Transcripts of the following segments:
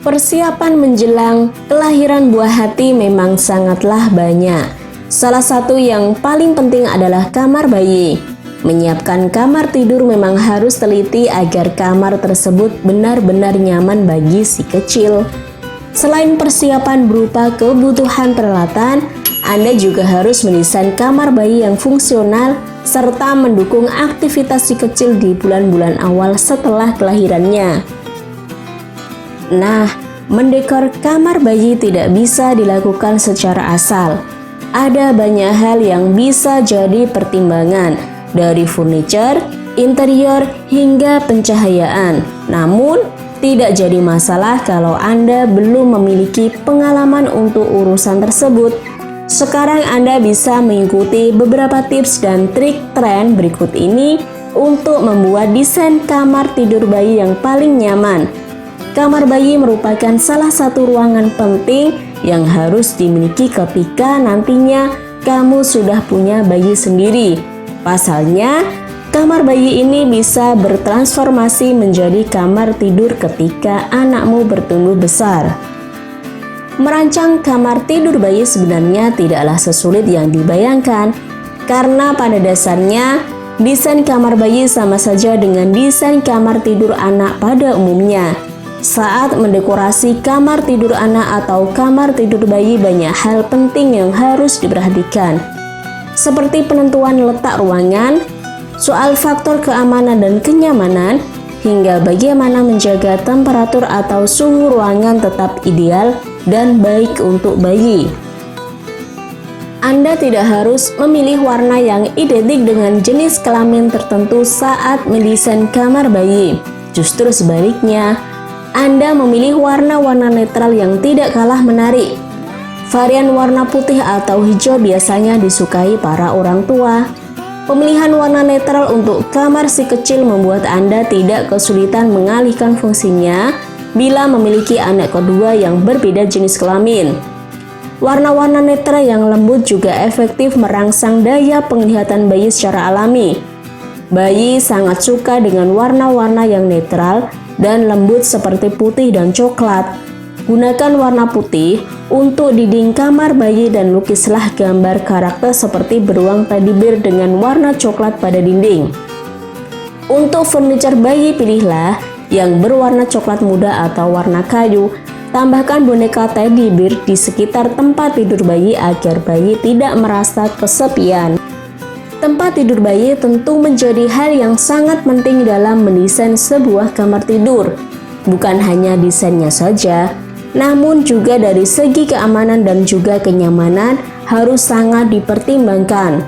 Persiapan menjelang kelahiran buah hati memang sangatlah banyak. Salah satu yang paling penting adalah kamar bayi. Menyiapkan kamar tidur memang harus teliti agar kamar tersebut benar-benar nyaman bagi si kecil. Selain persiapan berupa kebutuhan peralatan, Anda juga harus mendesain kamar bayi yang fungsional serta mendukung aktivitas si kecil di bulan-bulan awal setelah kelahirannya. Nah, mendekor kamar bayi tidak bisa dilakukan secara asal. Ada banyak hal yang bisa jadi pertimbangan, dari furniture, interior, hingga pencahayaan. Namun, tidak jadi masalah kalau Anda belum memiliki pengalaman untuk urusan tersebut. Sekarang Anda bisa mengikuti beberapa tips dan trik tren berikut ini untuk membuat desain kamar tidur bayi yang paling nyaman. Kamar bayi merupakan salah satu ruangan penting yang harus dimiliki ketika nantinya kamu sudah punya bayi sendiri. Pasalnya, kamar bayi ini bisa bertransformasi menjadi kamar tidur ketika anakmu bertumbuh besar. Merancang kamar tidur bayi sebenarnya tidaklah sesulit yang dibayangkan, karena pada dasarnya desain kamar bayi sama saja dengan desain kamar tidur anak pada umumnya. Saat mendekorasi kamar tidur anak atau kamar tidur bayi, banyak hal penting yang harus diperhatikan, seperti penentuan letak ruangan, soal faktor keamanan dan kenyamanan, hingga bagaimana menjaga temperatur atau suhu ruangan tetap ideal dan baik untuk bayi. Anda tidak harus memilih warna yang identik dengan jenis kelamin tertentu saat mendesain kamar bayi. Justru sebaliknya, Anda memilih warna-warna netral yang tidak kalah menarik. Varian warna putih atau hijau biasanya disukai para orang tua. Pemilihan warna netral untuk kamar si kecil membuat Anda tidak kesulitan mengalihkan fungsinya bila memiliki anak kedua yang berbeda jenis kelamin. Warna-warna netral yang lembut juga efektif merangsang daya penglihatan bayi secara alami. Bayi sangat suka dengan warna-warna yang netral dan lembut seperti putih dan coklat. Gunakan warna putih untuk dinding kamar bayi dan lukislah gambar karakter seperti beruang teddy bear dengan warna coklat pada dinding. Untuk furniture bayi, pilihlah yang berwarna coklat muda atau warna kayu. Tambahkan boneka teddy bear di sekitar tempat tidur bayi agar bayi tidak merasa kesepian. Tempat tidur bayi tentu menjadi hal yang sangat penting dalam mendesain sebuah kamar tidur. Bukan hanya desainnya saja, namun juga dari segi keamanan dan juga kenyamanan harus sangat dipertimbangkan.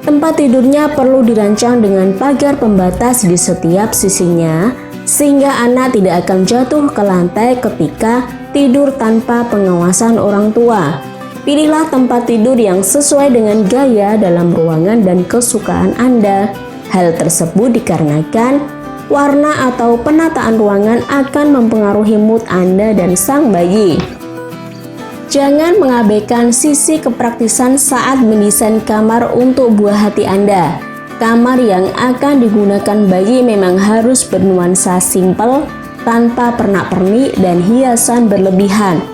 Tempat tidurnya perlu dirancang dengan pagar pembatas di setiap sisinya, sehingga anak tidak akan jatuh ke lantai ketika tidur tanpa pengawasan orang tua. Pilihlah tempat tidur yang sesuai dengan gaya dalam ruangan dan kesukaan Anda. Hal tersebut dikarenakan warna atau penataan ruangan akan mempengaruhi mood Anda dan sang bayi. Jangan mengabaikan sisi kepraktisan saat mendesain kamar untuk buah hati Anda. Kamar yang akan digunakan bayi memang harus bernuansa simpel, tanpa pernak-pernik dan hiasan berlebihan.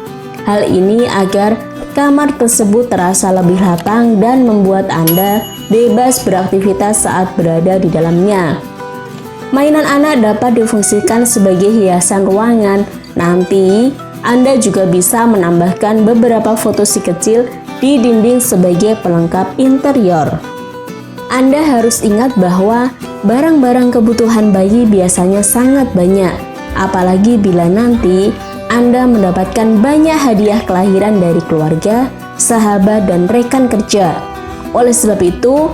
Hal ini agar kamar tersebut terasa lebih lapang dan membuat Anda bebas beraktivitas saat berada di dalamnya. Mainan anak dapat difungsikan sebagai hiasan ruangan. Nanti, Anda juga bisa menambahkan beberapa foto si kecil di dinding sebagai pelengkap interior. Anda harus ingat bahwa barang-barang kebutuhan bayi biasanya sangat banyak, apalagi bila nanti Anda mendapatkan banyak hadiah kelahiran dari keluarga, sahabat, dan rekan kerja. Oleh sebab itu,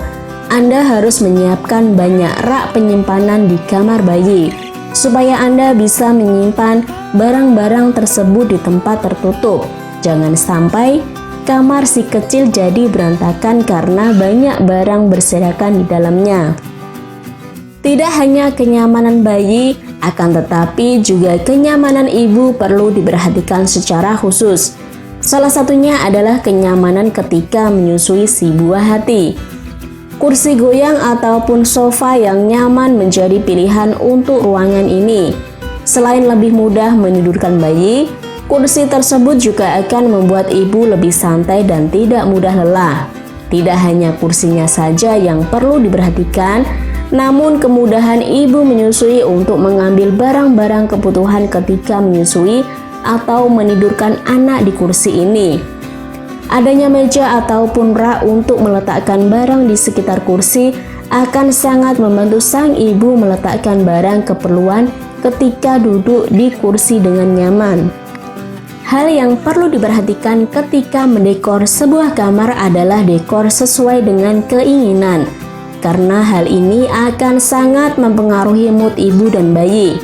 Anda harus menyiapkan banyak rak penyimpanan di kamar bayi, supaya Anda bisa menyimpan barang-barang tersebut di tempat tertutup. Jangan sampai kamar si kecil jadi berantakan karena banyak barang berserakan di dalamnya. Tidak hanya kenyamanan bayi, akan tetapi juga kenyamanan ibu perlu diperhatikan secara khusus. Salah satunya adalah kenyamanan ketika menyusui si buah hati. Kursi goyang ataupun sofa yang nyaman menjadi pilihan untuk ruangan ini. Selain lebih mudah menidurkan bayi, kursi tersebut juga akan membuat ibu lebih santai dan tidak mudah lelah. Tidak hanya kursinya saja yang perlu diperhatikan, namun kemudahan ibu menyusui untuk mengambil barang-barang kebutuhan ketika menyusui atau menidurkan anak di kursi ini. Adanya meja ataupun rak untuk meletakkan barang di sekitar kursi akan sangat membantu sang ibu meletakkan barang keperluan ketika duduk di kursi dengan nyaman. Hal yang perlu diperhatikan ketika mendekor sebuah kamar adalah dekor sesuai dengan keinginan, karena hal ini akan sangat mempengaruhi mood ibu dan bayi.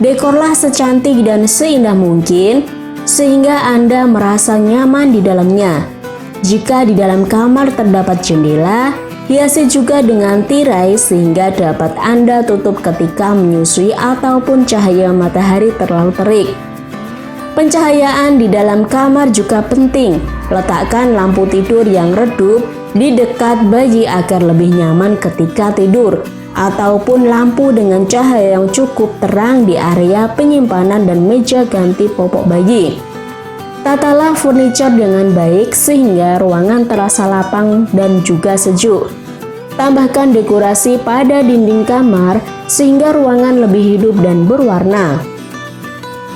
Dekorlah secantik dan seindah mungkin, sehingga Anda merasa nyaman di dalamnya. Jika di dalam kamar terdapat jendela, hiasi juga dengan tirai sehingga dapat Anda tutup ketika menyusui ataupun cahaya matahari terlalu terik. Pencahayaan di dalam kamar juga penting. Letakkan lampu tidur yang redup di dekat bayi agar lebih nyaman ketika tidur, ataupun lampu dengan cahaya yang cukup terang di area penyimpanan dan meja ganti popok bayi. Tatalah furniture dengan baik sehingga ruangan terasa lapang dan juga sejuk. Tambahkan dekorasi pada dinding kamar sehingga ruangan lebih hidup dan berwarna.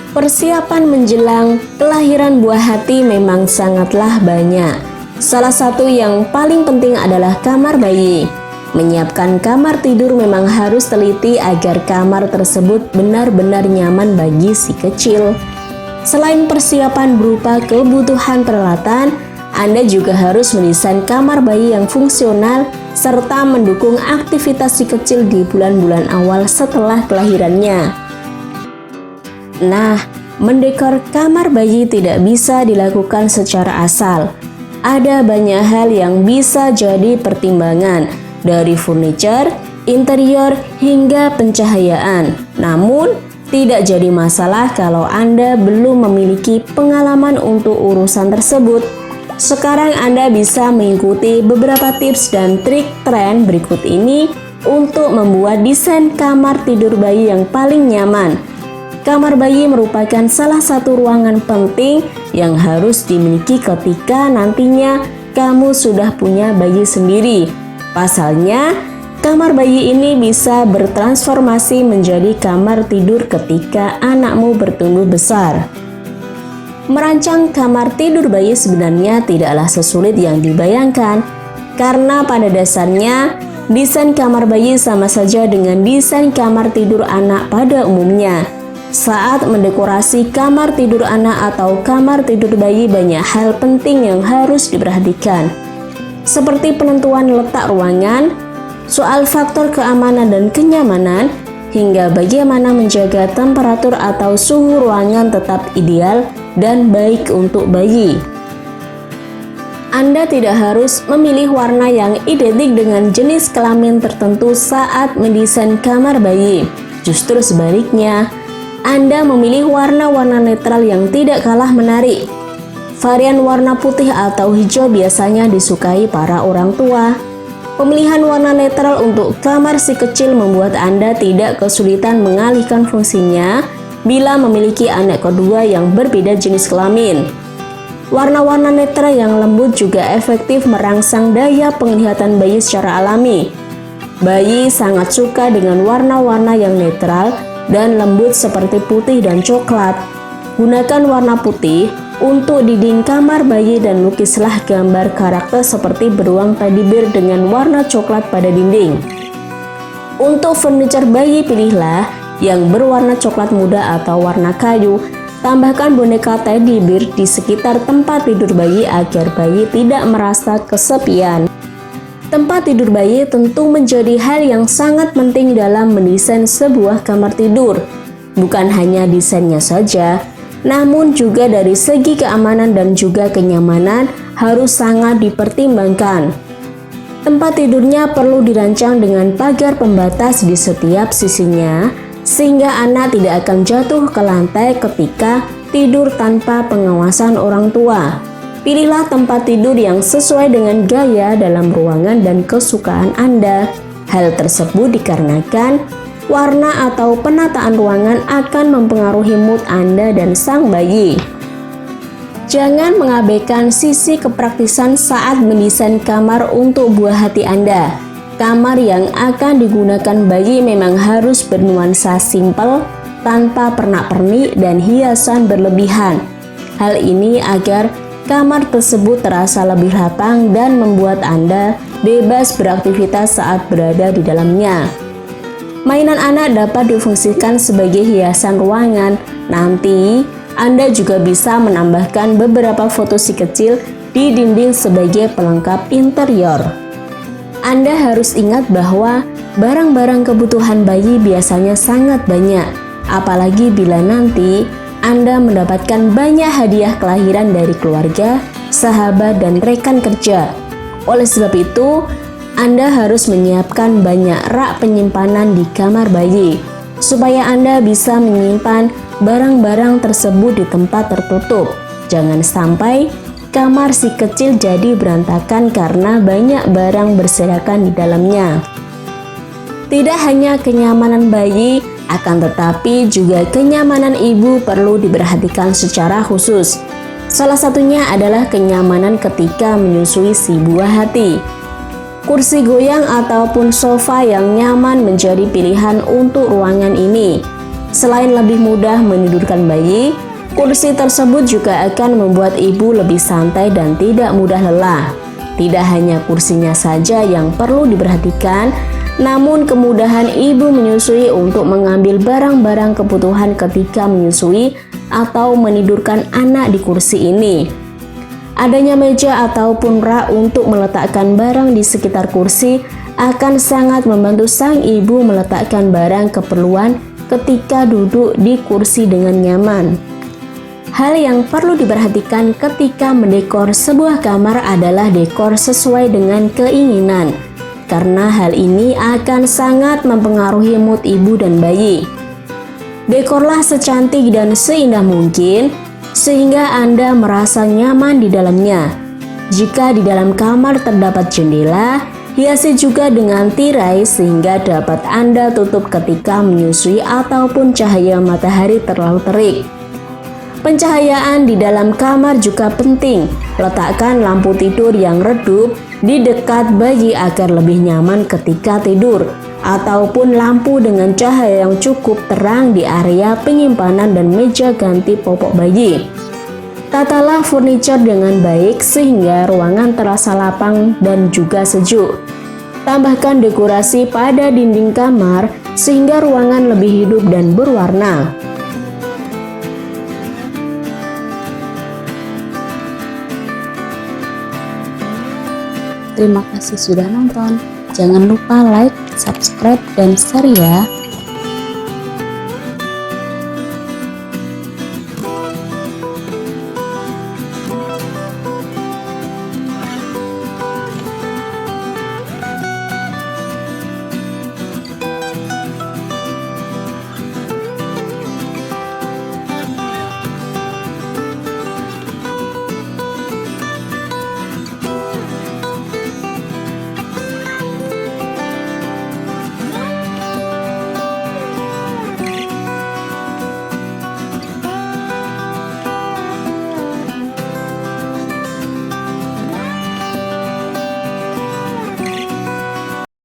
Persiapan menjelang kelahiran buah hati memang sangatlah banyak. Salah satu yang paling penting adalah kamar bayi. Menyiapkan kamar tidur memang harus teliti agar kamar tersebut benar-benar nyaman bagi si kecil. Selain persiapan berupa kebutuhan peralatan, Anda juga harus mendesain kamar bayi yang fungsional serta mendukung aktivitas si kecil di bulan-bulan awal setelah kelahirannya. Nah, mendekor kamar bayi tidak bisa dilakukan secara asal. Ada banyak hal yang bisa jadi pertimbangan, dari furniture, interior, hingga pencahayaan. Namun, tidak jadi masalah kalau Anda belum memiliki pengalaman untuk urusan tersebut. Sekarang Anda bisa mengikuti beberapa tips dan trik tren berikut ini untuk membuat desain kamar tidur bayi yang paling nyaman. Kamar bayi merupakan salah satu ruangan penting yang harus dimiliki ketika nantinya kamu sudah punya bayi sendiri. Pasalnya, kamar bayi ini bisa bertransformasi menjadi kamar tidur ketika anakmu bertumbuh besar. Merancang kamar tidur bayi sebenarnya tidaklah sesulit yang dibayangkan, karena pada dasarnya desain kamar bayi sama saja dengan desain kamar tidur anak pada umumnya. Saat mendekorasi kamar tidur anak atau kamar tidur bayi, banyak hal penting yang harus diperhatikan, seperti penentuan letak ruangan, soal faktor keamanan dan kenyamanan, hingga bagaimana menjaga temperatur atau suhu ruangan tetap ideal dan baik untuk bayi. Anda tidak harus memilih warna yang identik dengan jenis kelamin tertentu saat mendesain kamar bayi. Justru sebaliknya, Anda memilih warna-warna netral yang tidak kalah menarik. Varian warna putih atau hijau biasanya disukai para orang tua. Pemilihan warna netral untuk kamar si kecil membuat Anda tidak kesulitan mengalihkan fungsinya bila memiliki anak kedua yang berbeda jenis kelamin. Warna-warna netral yang lembut juga efektif merangsang daya penglihatan bayi secara alami. Bayi sangat suka dengan warna-warna yang netral dan lembut seperti putih dan coklat. Gunakan warna putih untuk dinding kamar bayi dan lukislah gambar karakter seperti beruang teddy bear dengan warna coklat pada dinding. Untuk furniture bayi, pilihlah yang berwarna coklat muda atau warna kayu. Tambahkan boneka teddy bear di sekitar tempat tidur bayi agar bayi tidak merasa kesepian. Tempat tidur bayi tentu menjadi hal yang sangat penting dalam mendesain sebuah kamar tidur. Bukan hanya desainnya saja, namun juga dari segi keamanan dan juga kenyamanan harus sangat dipertimbangkan. Tempat tidurnya perlu dirancang dengan pagar pembatas di setiap sisinya, sehingga anak tidak akan jatuh ke lantai ketika tidur tanpa pengawasan orang tua. Pilihlah tempat tidur yang sesuai dengan gaya dalam ruangan dan kesukaan Anda. Hal tersebut dikarenakan warna atau penataan ruangan akan mempengaruhi mood Anda dan sang bayi. Jangan mengabaikan sisi kepraktisan saat mendesain kamar untuk buah hati Anda. Kamar yang akan digunakan bayi memang harus bernuansa simpel, tanpa pernak-pernik dan hiasan berlebihan. Hal ini agar kamar tersebut terasa lebih lapang dan membuat Anda bebas beraktivitas saat berada di dalamnya. Mainan anak dapat difungsikan sebagai hiasan ruangan. Nanti Anda juga bisa menambahkan beberapa foto si kecil di dinding sebagai pelengkap interior. Anda harus ingat bahwa barang-barang kebutuhan bayi biasanya sangat banyak, apalagi bila nanti Anda mendapatkan banyak hadiah kelahiran dari keluarga, sahabat, dan rekan kerja. Oleh sebab itu, Anda harus menyiapkan banyak rak penyimpanan di kamar bayi, supaya Anda bisa menyimpan barang-barang tersebut di tempat tertutup. Jangan sampai kamar si kecil jadi berantakan karena banyak barang berserakan di dalamnya. Tidak hanya kenyamanan bayi, akan tetapi juga kenyamanan ibu perlu diperhatikan secara khusus. Salah satunya adalah kenyamanan ketika menyusui si buah hati. Kursi goyang ataupun sofa yang nyaman menjadi pilihan untuk ruangan ini. Selain lebih mudah menidurkan bayi, kursi tersebut juga akan membuat ibu lebih santai dan tidak mudah lelah. Tidak hanya kursinya saja yang perlu diperhatikan, namun kemudahan ibu menyusui untuk mengambil barang-barang kebutuhan ketika menyusui atau menidurkan anak di kursi ini. Adanya meja ataupun rak untuk meletakkan barang di sekitar kursi akan sangat membantu sang ibu meletakkan barang keperluan ketika duduk di kursi dengan nyaman. Hal yang perlu diperhatikan ketika mendekor sebuah kamar adalah dekor sesuai dengan keinginan, karena hal ini akan sangat mempengaruhi mood ibu dan bayi. Dekorlah secantik dan seindah mungkin, sehingga Anda merasa nyaman di dalamnya. Jika di dalam kamar terdapat jendela, hiasi juga dengan tirai sehingga dapat Anda tutup ketika menyusui ataupun cahaya matahari terlalu terik. Pencahayaan di dalam kamar juga penting. Letakkan lampu tidur yang redup di dekat bayi agar lebih nyaman ketika tidur, ataupun lampu dengan cahaya yang cukup terang di area penyimpanan dan meja ganti popok bayi. Tatalah furniture dengan baik sehingga ruangan terasa lapang dan juga sejuk. Tambahkan dekorasi pada dinding kamar sehingga ruangan lebih hidup dan berwarna. Terima kasih sudah nonton. Jangan lupa like, subscribe, dan share ya.